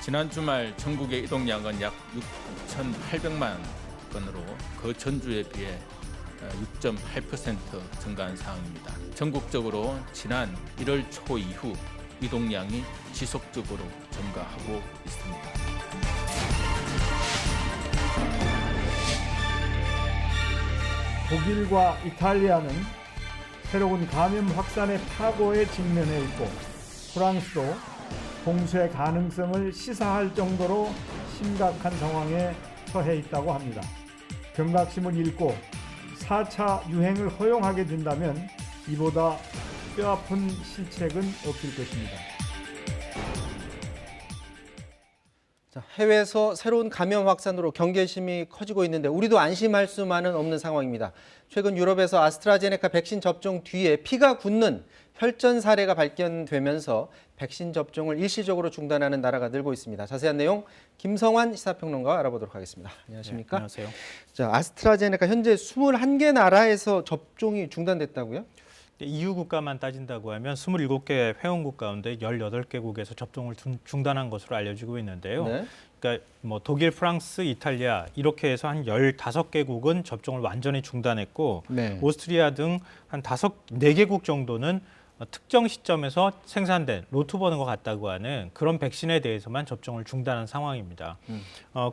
지난 주말 전국의 이동량은 약 6,800만 건으로 그 전주에 비해 6.8% 증가한 상황입니다. 전국적으로 지난 1월 초 이후 이동량이 지속적으로 증가하고 있습니다. 독일과 이탈리아는 새로운 감염 확산의 파고에 직면해 있고 프랑스도 봉쇄 가능성을 시사할 정도로 심각한 상황에 처해 있다고 합니다. 경각심을 잃고 4차 유행을 허용하게 된다면 이보다 뼈아픈 실책은 없을 것입니다. 해외에서 새로운 감염 확산으로 경계심이 커지고 있는데 우리도 안심할 수만은 없는 상황입니다. 최근 유럽에서 아스트라제네카 백신 접종 뒤에 피가 굳는 혈전 사례가 발견되면서 백신 접종을 일시적으로 중단하는 나라가 늘고 있습니다. 자세한 내용 김성환 시사평론가와 알아보도록 하겠습니다. 안녕하십니까? 네, 안녕하세요. 자, 아스트라제네카 현재 21개 나라에서 접종이 중단됐다고요? EU 국가만 따진다고 하면 27개 회원국 가운데 18개국에서 접종을 중단한 것으로 알려지고 있는데요. 네. 그러니까 뭐 독일, 프랑스, 이탈리아 이렇게 해서 한 15개국은 접종을 완전히 중단했고 네. 오스트리아 등 한 4개국 정도는 특정 시점에서 생산된 로트 버너가 같다고 하는 그런 백신에 대해서만 접종을 중단한 상황입니다.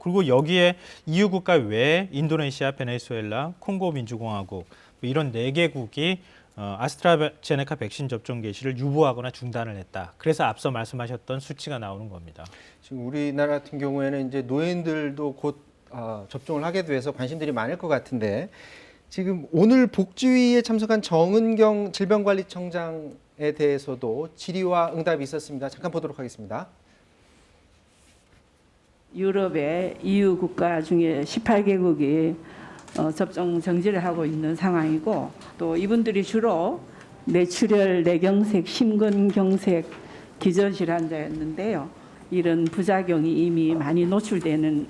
그리고 여기에 EU 국가 외에 인도네시아, 베네수엘라, 콩고 민주공화국 이런 4개국이 아스트라제네카 백신 접종 개시를 유보하거나 중단을 했다. 그래서 앞서 말씀하셨던 수치가 나오는 겁니다. 지금 우리나라 같은 경우에는 이제 노인들도 곧 접종을 하게 돼서 관심들이 많을 것 같은데 지금 오늘 복지위에 참석한 정은경 질병관리청장에 대해서도 질의와 응답이 있었습니다. 잠깐 보도록 하겠습니다. 유럽의 EU 국가 중에 18개국이 접종 정지를 하고 있는 상황이고 또 이분들이 주로 뇌출혈, 뇌경색, 심근경색, 기저질환자였는데요. 이런 부작용이 이미 많이 노출되는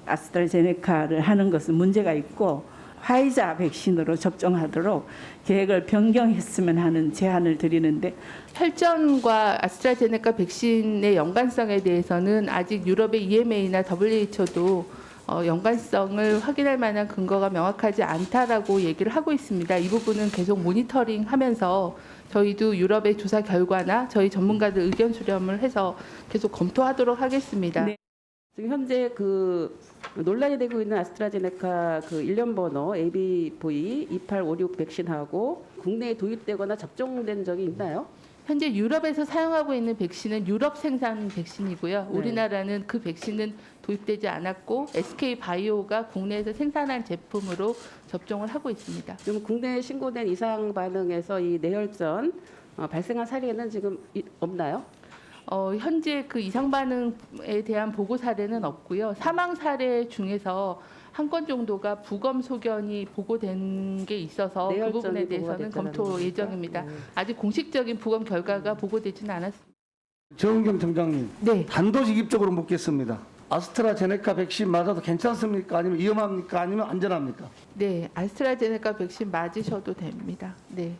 아스트라제네카를 하는 것은 문제가 있고 화이자 백신으로 접종하도록 계획을 변경했으면 하는 제안을 드리는데 혈전과 아스트라제네카 백신의 연관성에 대해서는 아직 유럽의 EMA나 WHO도 연관성을 확인할 만한 근거가 명확하지 않다라고 얘기를 하고 있습니다. 이 부분은 계속 모니터링하면서 저희도 유럽의 조사 결과나 저희 전문가들 의견 수렴을 해서 계속 검토하도록 하겠습니다. 네. 지금 현재 논란이 되고 있는 아스트라제네카 일련 번호 ABV2856 백신하고 국내에 도입되거나 접종된 적이 있나요? 현재 유럽에서 사용하고 있는 백신은 유럽 생산 백신이고요. 네. 우리나라는 그 백신은 도입되지 않았고 SK바이오가 국내에서 생산한 제품으로 접종을 하고 있습니다. 지금 국내에 신고된 이상 반응에서 이 뇌혈전 발생한 사례는 지금 없나요? 현재 그 이상 반응에 대한 보고 사례는 없고요. 사망 사례 중에서 한 건 정도가 부검 소견이 보고된 게 있어서 그 부분에 대해서는 검토 예정입니다. 아직 공식적인 부검 결과가 보고되지는 않았습니다. 정은경 청장님, 네. 단도직입적으로 묻겠습니다. 아스트라제네카 백신 맞아도 괜찮습니까? 아니면 위험합니까? 아니면 안전합니까? 네, 아스트라제네카 백신 맞으셔도 됩니다. 네.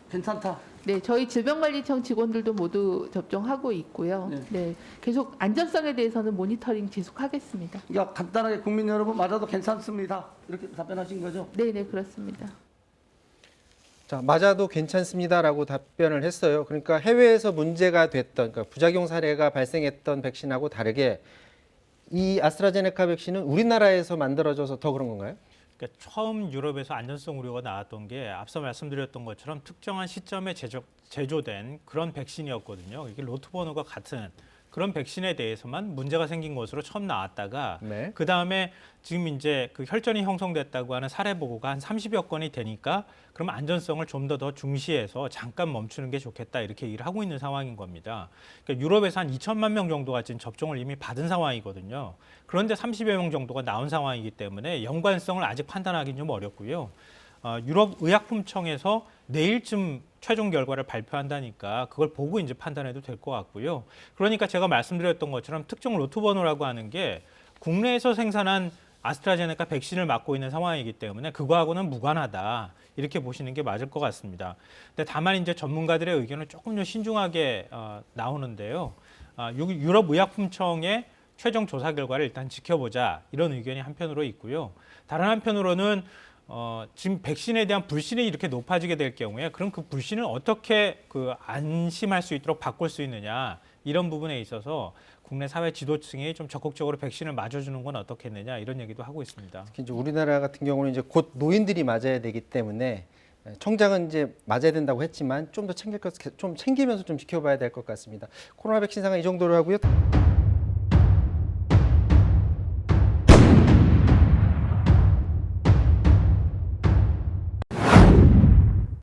괜찮다. 네, 저희 질병관리청 직원들도 모두 접종하고 있고요. 네, 계속 안전성에 대해서는 모니터링 지속하겠습니다. 그러니까 간단하게 국민 여러분 맞아도 괜찮습니다. 이렇게 답변하신 거죠? 네, 네, 그렇습니다. 자, 맞아도 괜찮습니다라고 답변을 했어요. 그러니까 해외에서 문제가 됐던 그러니까 부작용 사례가 발생했던 백신하고 다르게 이 아스트라제네카 백신은 우리나라에서 만들어져서 더 그런 건가요? 그러니까 처음 유럽에서 안전성 우려가 나왔던 게 앞서 말씀드렸던 것처럼 특정한 시점에 제조된 그런 백신이었거든요. 이게 로트 번호가 같은 그런 백신에 대해서만 문제가 생긴 것으로 처음 나왔다가 네. 그다음에 지금 이제 그 혈전이 형성됐다고 하는 사례 보고가 한 30여 건이 되니까 그럼 안전성을 좀 더 중시해서 잠깐 멈추는 게 좋겠다 이렇게 얘기를 하고 있는 상황인 겁니다. 그러니까 유럽에서 한 2천만 명 정도가 지금 접종을 이미 받은 상황이거든요. 그런데 30여 명 정도가 나온 상황이기 때문에 연관성을 아직 판단하기는 좀 어렵고요. 유럽 의약품청에서 내일쯤 최종 결과를 발표한다니까 그걸 보고 이제 판단해도 될 것 같고요. 그러니까 제가 말씀드렸던 것처럼 특정 로트 번호라고 하는 게 국내에서 생산한 아스트라제네카 백신을 맞고 있는 상황이기 때문에 그거하고는 무관하다. 이렇게 보시는 게 맞을 것 같습니다. 근데 다만 이제 전문가들의 의견은 조금 더 신중하게 나오는데요. 유럽 의약품청의 최종 조사 결과를 일단 지켜보자 이런 의견이 한편으로 있고요. 다른 한편으로는 지금 백신에 대한 불신이 이렇게 높아지게 될 경우에 그럼 그 불신을 어떻게 안심할 수 있도록 바꿀 수 있느냐 이런 부분에 있어서 국내 사회 지도층이 좀 적극적으로 백신을 맞아주는 건 어떻겠느냐 이런 얘기도 하고 있습니다. 특히 이제 우리나라 같은 경우는 이제 곧 노인들이 맞아야 되기 때문에 청장은 이제 맞아야 된다고 했지만 좀 더 챙기면서 좀 지켜봐야 될 것 같습니다. 코로나 백신 상황 이 정도로 하고요.